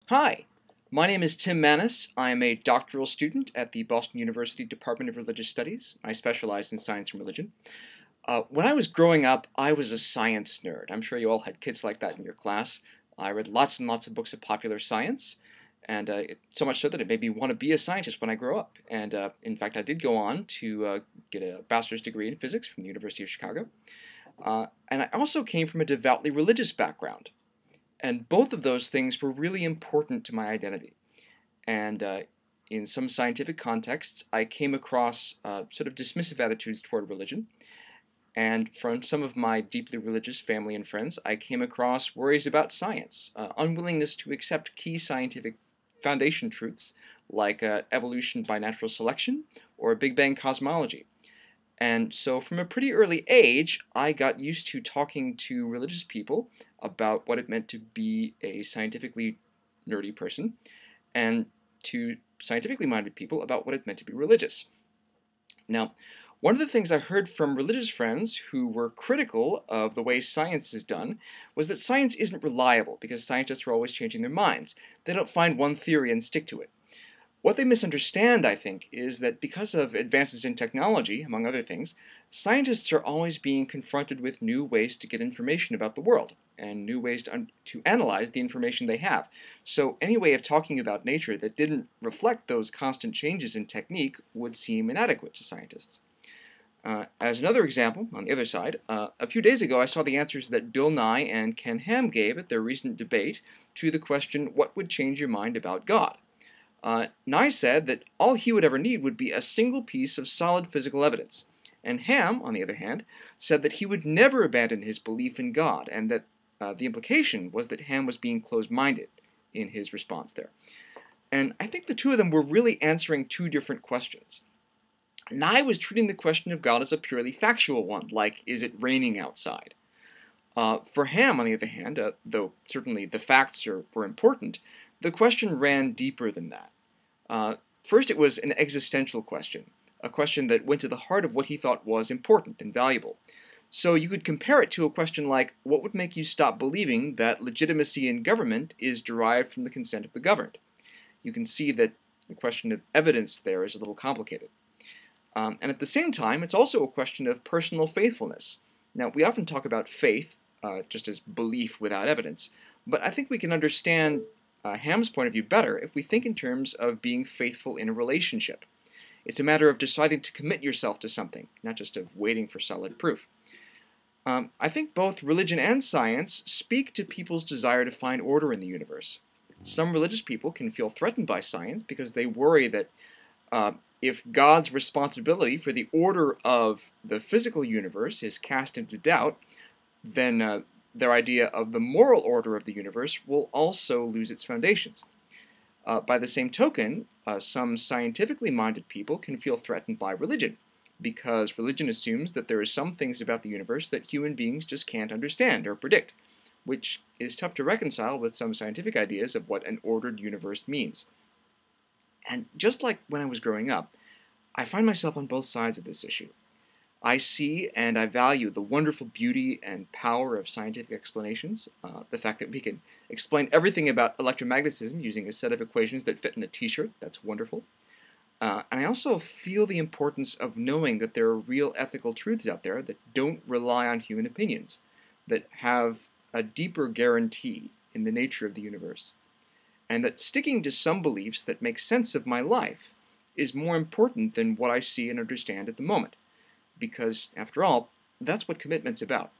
Hi, my name is Tim Maness. I am a doctoral student at the Boston University Department of Religious Studies. I specialize in science and religion. When I was growing up, I was a science nerd. I'm sure you all had kids like that in your class. I read lots and lots of books of popular science, and so much so that it made me want to be a scientist when I grow up. And in fact, I did go on to get a bachelor's degree in physics from the University of Chicago. And I also came from a devoutly religious background. And both of those things were really important to my identity. And in some scientific contexts, I came across sort of dismissive attitudes toward religion. And from some of my deeply religious family and friends, I came across worries about science, unwillingness to accept key scientific foundation truths like evolution by natural selection or Big Bang cosmology. And so from a pretty early age, I got used to talking to religious people about what it meant to be a scientifically nerdy person, and to scientifically minded people about what it meant to be religious. Now, one of the things I heard from religious friends who were critical of the way science is done was that science isn't reliable because scientists are always changing their minds. They don't find one theory and stick to it. What they misunderstand, I think, is that because of advances in technology, among other things, scientists are always being confronted with new ways to get information about the world and new ways to analyze the information they have. So any way of talking about nature that didn't reflect those constant changes in technique would seem inadequate to scientists. As another example, on the other side, a few days ago I saw the answers that Bill Nye and Ken Ham gave at their recent debate to the question, what would change your mind about God? Nye said that all he would ever need would be a single piece of solid physical evidence. And Ham, on the other hand, said that he would never abandon his belief in God, and that the implication was that Ham was being closed-minded in his response there. And I think the two of them were really answering two different questions. Nye was treating the question of God as a purely factual one, like, is it raining outside? For Ham, on the other hand, though certainly the facts were important, the question ran deeper than that. First, it was an existential question, a question that went to the heart of what he thought was important and valuable. So you could compare it to a question like, what would make you stop believing that legitimacy in government is derived from the consent of the governed? You can see that the question of evidence there is a little complicated. And at the same time, it's also a question of personal faithfulness. Now, we often talk about faith just as belief without evidence, but I think we can understand Ham's point of view better if we think in terms of being faithful in a relationship. It's a matter of deciding to commit yourself to something, not just of waiting for solid proof. I think both religion and science speak to people's desire to find order in the universe. Some religious people can feel threatened by science because they worry that if God's responsibility for the order of the physical universe is cast into doubt, then their idea of the moral order of the universe will also lose its foundations. By the same token, some scientifically minded people can feel threatened by religion, because religion assumes that there are some things about the universe that human beings just can't understand or predict, which is tough to reconcile with some scientific ideas of what an ordered universe means. And just like when I was growing up, I find myself on both sides of this issue. I see and I value the wonderful beauty and power of scientific explanations, the fact that we can explain everything about electromagnetism using a set of equations that fit in a t-shirt. That's wonderful. And I also feel the importance of knowing that there are real ethical truths out there that don't rely on human opinions, that have a deeper guarantee in the nature of the universe, and that sticking to some beliefs that make sense of my life is more important than what I see and understand at the moment. Because, after all, that's what commitment's about.